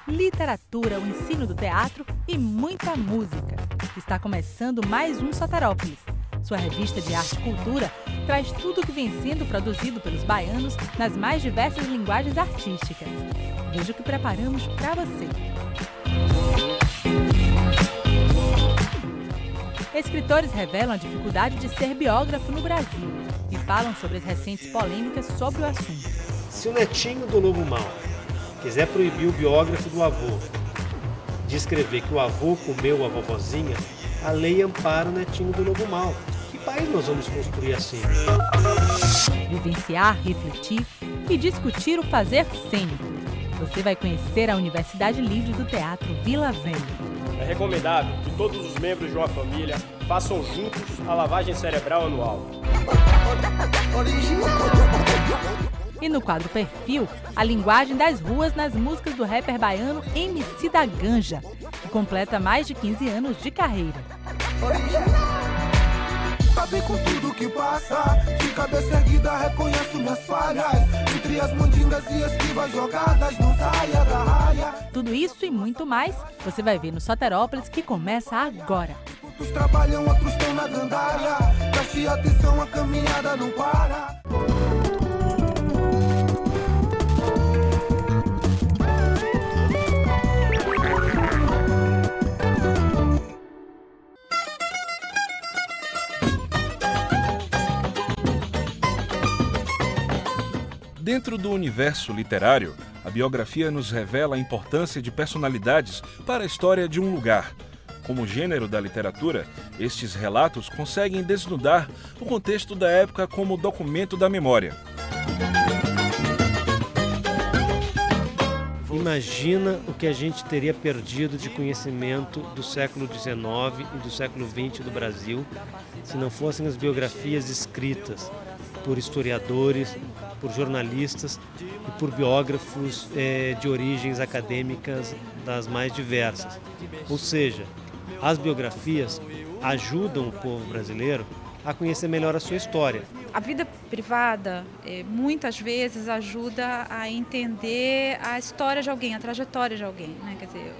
Literatura, o ensino do teatro e muita música. Está começando mais um Soterópolis. Sua revista de arte e cultura traz tudo o que vem sendo produzido pelos baianos nas mais diversas linguagens artísticas. Veja o que preparamos para você. Escritores revelam a dificuldade de ser biógrafo no Brasil e falam sobre as recentes polêmicas sobre o assunto. Se o netinho do lobo mau quiser proibir o biógrafo do avô de escrever que o avô comeu a vovozinha, a lei ampara o netinho do lobo mau. Que país nós vamos construir assim? Vivenciar, refletir e discutir o fazer cênico. Você vai conhecer a Universidade Livre do Teatro Vila Velha. É recomendável que todos os membros de uma família façam juntos a lavagem cerebral anual. E no quadro Perfil, a linguagem das ruas nas músicas do rapper baiano MC da Ganja, que completa mais de 15 anos de carreira. Saber com tudo que passa, de cabeça erguida reconheço minhas falhas. Entre as mandingas e esquivas jogadas, não saia da raia. Tudo isso e muito mais você vai ver no Soterópolis, que começa agora. Outros trabalham, outros estão na gandaia. Preste atenção, a caminhada não para. Dentro do universo literário, a biografia nos revela a importância de personalidades para a história de um lugar. Como gênero da literatura, estes relatos conseguem desnudar o contexto da época como documento da memória. Imagina o que a gente teria perdido de conhecimento do século XIX e do século XX do Brasil se não fossem as biografias escritas por historiadores, por jornalistas e por biógrafos de origens acadêmicas das mais diversas. Ou seja, as biografias ajudam o povo brasileiro a conhecer melhor a sua história. A vida privada, muitas vezes, ajuda a entender a história de alguém, a trajetória de alguém, né? Quer dizer,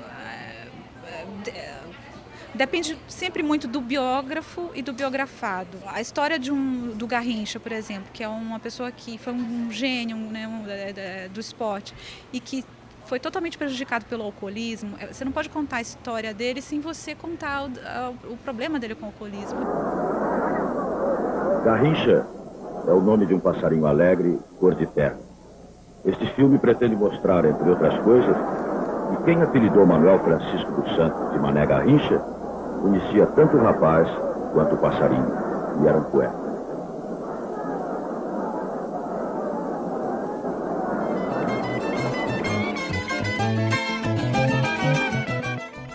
depende sempre muito do biógrafo e do biografado. A história do Garrincha, por exemplo, que é uma pessoa que foi um gênio, né, do esporte e que foi totalmente prejudicado pelo alcoolismo. Você não pode contar a história dele sem você contar o problema dele com o alcoolismo. Garrincha é o nome de um passarinho alegre, cor de terra. Este filme pretende mostrar, entre outras coisas, que quem apelidou Manuel Francisco dos Santos de Mané Garrincha conhecia tanto o rapaz quanto o passarinho, e era um poeta.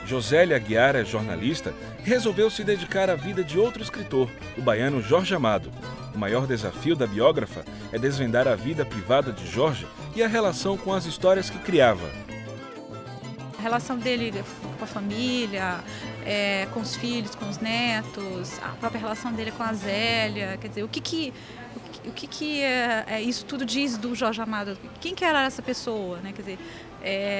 Josélia Aguiar é jornalista e resolveu se dedicar à vida de outro escritor, o baiano Jorge Amado. O maior desafio da biógrafa é desvendar a vida privada de Jorge e a relação com as histórias que criava. A relação dele com a família, com os filhos, com os netos, a própria relação dele com a Zélia, quer dizer, o que isso tudo diz do Jorge Amado? Quem que era essa pessoa, né? Quer dizer,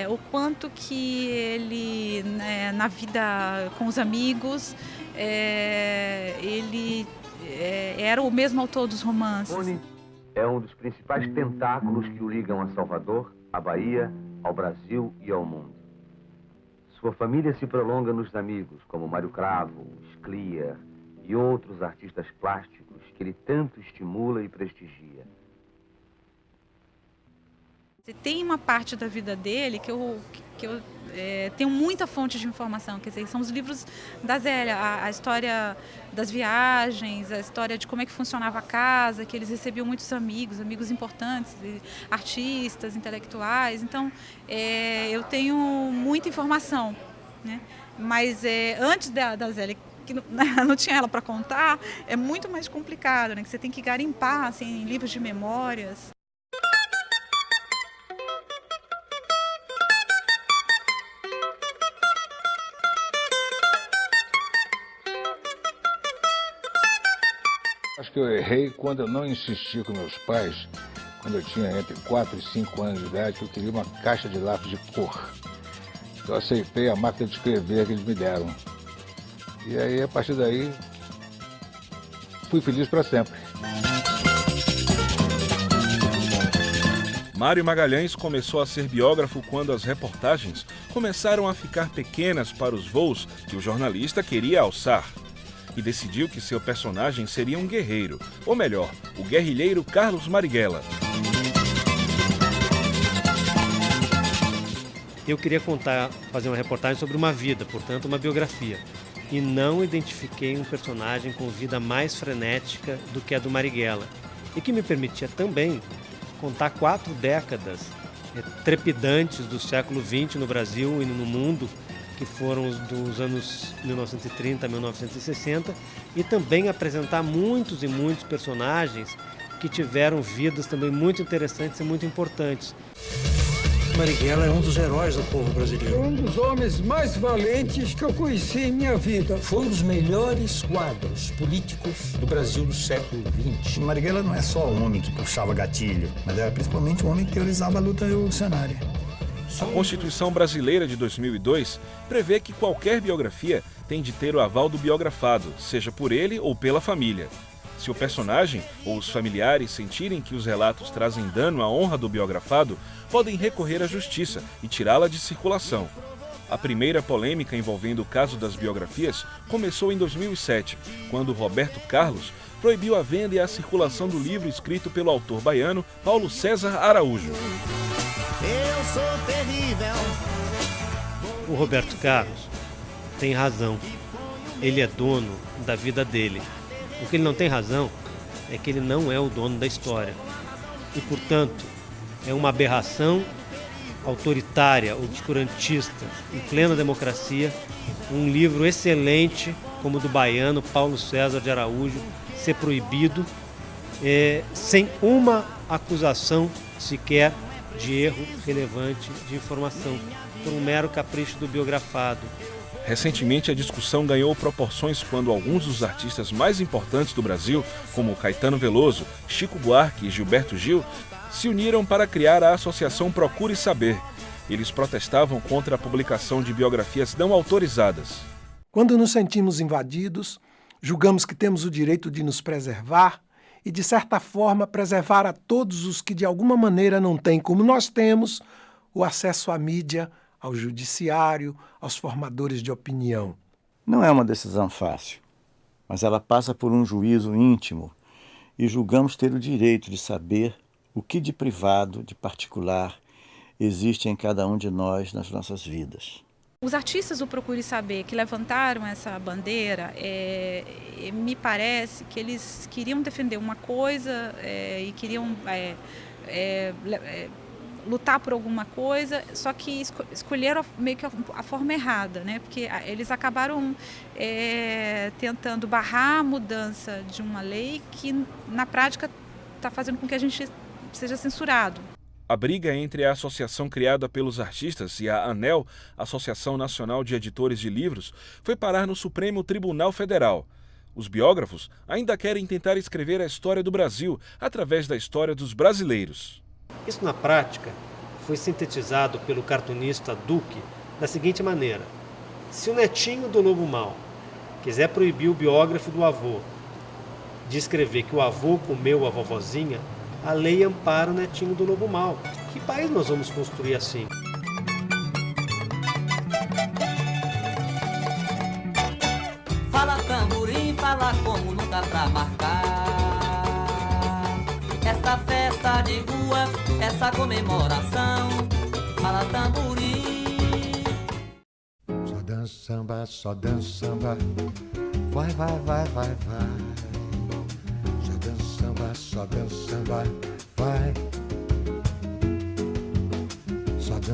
o quanto que ele, né, na vida com os amigos, ele era o mesmo autor dos romances. Rony é um dos principais tentáculos que o ligam a Salvador, à Bahia, ao Brasil e ao mundo. Sua família se prolonga nos amigos, como Mário Cravo, Scliar e outros artistas plásticos que ele tanto estimula e prestigia. Tem uma parte da vida dele que eu tenho muita fonte de informação, quer dizer, são os livros da Zélia, a história das viagens, a história de como é que funcionava a casa, que eles recebiam muitos amigos importantes, artistas, intelectuais, então eu tenho muita informação, né? Mas antes da Zélia, que não tinha ela para contar, é muito mais complicado, né? Que você tem que garimpar assim, em livros de memórias. Acho que eu errei quando eu não insisti com meus pais, quando eu tinha entre 4 e 5 anos de idade, que eu queria uma caixa de lápis de cor. Então eu aceitei a máquina de escrever que eles me deram. E aí, a partir daí, fui feliz para sempre. Mário Magalhães começou a ser biógrafo quando as reportagens começaram a ficar pequenas para os voos que o jornalista queria alçar. E decidiu que seu personagem seria um guerreiro, ou melhor, o guerrilheiro Carlos Marighella. Eu queria fazer uma reportagem sobre uma vida, portanto uma biografia. E não identifiquei um personagem com vida mais frenética do que a do Marighella. E que me permitia também contar 4 décadas trepidantes do século XX no Brasil e no mundo, que foram dos anos 1930 a 1960, e também apresentar muitos e muitos personagens que tiveram vidas também muito interessantes e muito importantes. Marighella é um dos heróis do povo brasileiro. Um dos homens mais valentes que eu conheci em minha vida. Foi um dos melhores quadros políticos do Brasil do século XX. Marighella não é só um homem que puxava gatilho, mas era principalmente um homem que teorizava a luta revolucionária. A Constituição Brasileira de 2002 prevê que qualquer biografia tem de ter o aval do biografado, seja por ele ou pela família. Se o personagem ou os familiares sentirem que os relatos trazem dano à honra do biografado, podem recorrer à justiça e tirá-la de circulação. A primeira polêmica envolvendo o caso das biografias começou em 2007, quando Roberto Carlos proibiu a venda e a circulação do livro escrito pelo autor baiano Paulo César Araújo. Eu sou terrível. O Roberto Carlos tem razão. Ele é dono da vida dele. O que ele não tem razão é que ele não é o dono da história. E, portanto, é uma aberração autoritária, obscurantista, em plena democracia, um livro excelente como o do baiano Paulo César de Araújo ser proibido sem uma acusação sequer de erro relevante de informação, por um mero capricho do biografado. Recentemente, a discussão ganhou proporções quando alguns dos artistas mais importantes do Brasil, como Caetano Veloso, Chico Buarque e Gilberto Gil, se uniram para criar a Associação Procure Saber. Eles protestavam contra a publicação de biografias não autorizadas. Quando nos sentimos invadidos, julgamos que temos o direito de nos preservar e, de certa forma, preservar a todos os que, de alguma maneira, não têm, como nós temos, o acesso à mídia, ao judiciário, aos formadores de opinião. Não é uma decisão fácil, mas ela passa por um juízo íntimo e julgamos ter o direito de saber o que de privado, de particular, existe em cada um de nós nas nossas vidas. Os artistas do Procure Saber que levantaram essa bandeira, me parece que eles queriam defender uma coisa e queriam lutar por alguma coisa, só que escolheram meio que a forma errada, né? Porque eles acabaram tentando barrar a mudança de uma lei que, na prática, está fazendo com que a gente seja censurado. A briga entre a associação criada pelos artistas e a ANEL, Associação Nacional de Editores de Livros, foi parar no Supremo Tribunal Federal. Os biógrafos ainda querem tentar escrever a história do Brasil através da história dos brasileiros. Isso, na prática, foi sintetizado pelo cartunista Duque da seguinte maneira: se o netinho do Lobo Mau quiser proibir o biógrafo do avô de escrever que o avô comeu a vovozinha, a lei ampara o netinho do Lobo Mau. Que país nós vamos construir assim? Fala tamborim, fala como não dá pra marcar. Esta festa de rua, essa comemoração. Fala tamborim. Só dança samba. Vai, vai, vai, vai, vai. Só dança samba, vai. Só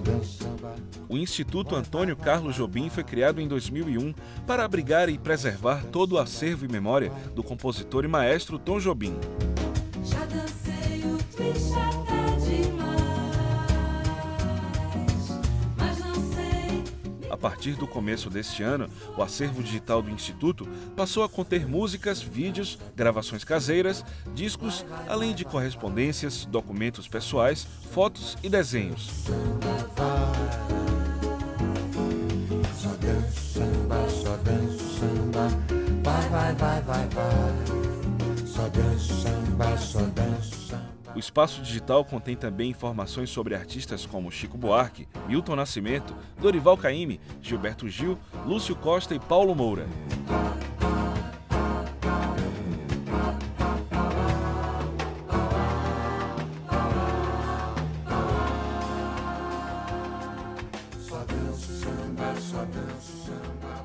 dança samba. O Instituto Antônio Carlos Jobim foi criado em 2001 para abrigar e preservar todo o acervo e memória do compositor e maestro Tom Jobim. Já dancei o twist até demais, mas não sei. partir do começo deste ano, o acervo digital do Instituto passou a conter músicas, vídeos, gravações caseiras, discos, além de correspondências, documentos pessoais, fotos e desenhos. Só danço samba, só danço samba, vai, vai, vai, vai, vai. Só danço samba, só danço samba. O espaço digital contém também informações sobre artistas como Chico Buarque, Milton Nascimento, Dorival Caymmi, Gilberto Gil, Lúcio Costa e Paulo Moura. Só danço samba, só danço samba,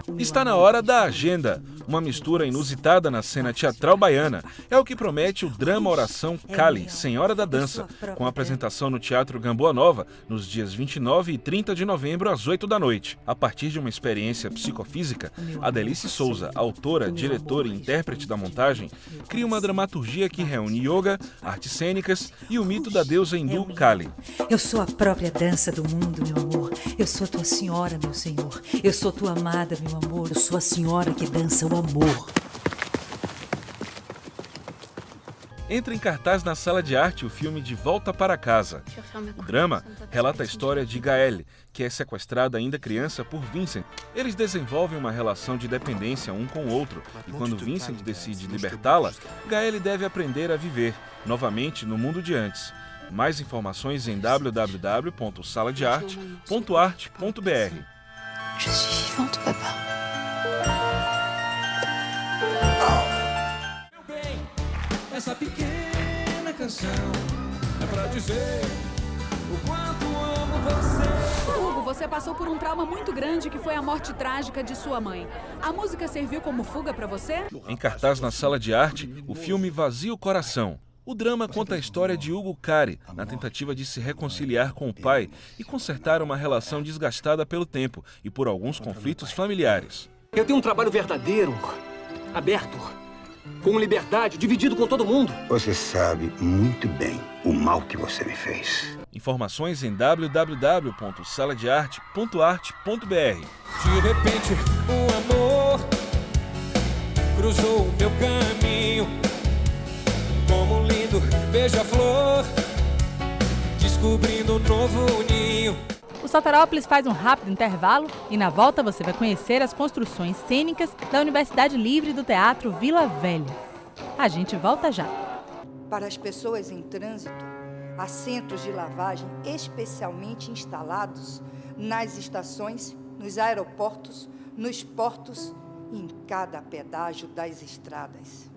vai. Está na hora da agenda. Uma mistura inusitada na cena teatral baiana. É o que promete o drama Oração Cali, Senhora da Dança, com apresentação no Teatro Gamboa Nova, nos dias 29 e 30 de novembro, às 8 da noite. A partir de uma experiência psicofísica, Adelice Souza, autora, diretora e intérprete da montagem, cria uma dramaturgia que reúne yoga, artes cênicas e o mito da deusa hindu Kali. Eu sou a própria dança do mundo, meu amor. Eu sou tua senhora, meu senhor. Eu sou tua amada, meu amor. Eu sou a senhora que dança o amor. Entra em cartaz na Sala de Arte o filme De Volta para Casa. O drama relata a história de Gaelle, que é sequestrada ainda criança por Vincent. Eles desenvolvem uma relação de dependência um com o outro, e quando Vincent decide libertá-la, Gaelle deve aprender a viver, novamente no mundo de antes. Mais informações em www.saladearte.arte.br. Je suis vivante, papa. Essa pequena canção é pra dizer o quanto amo você. Hugo, você passou por um trauma muito grande que foi a morte trágica de sua mãe. A música serviu como fuga pra você? Em cartaz na Sala de Arte, o filme Vazio Coração. O drama conta a história de Hugo Cari, na tentativa de se reconciliar com o pai e consertar uma relação desgastada pelo tempo e por alguns conflitos familiares. Eu tenho um trabalho verdadeiro, aberto, com liberdade, dividido com todo mundo. Você sabe muito bem o mal que você me fez. Informações em www.saladearte.arte.br. De repente, um amor cruzou o meu caminho, como um lindo beija-flor, descobrindo um novo ninho. O Soterópolis faz um rápido intervalo e na volta você vai conhecer as construções cênicas da Universidade Livre do Teatro Vila Velha. A gente volta já. Para as pessoas em trânsito, há centros de lavagem especialmente instalados nas estações, nos aeroportos, nos portos e em cada pedágio das estradas.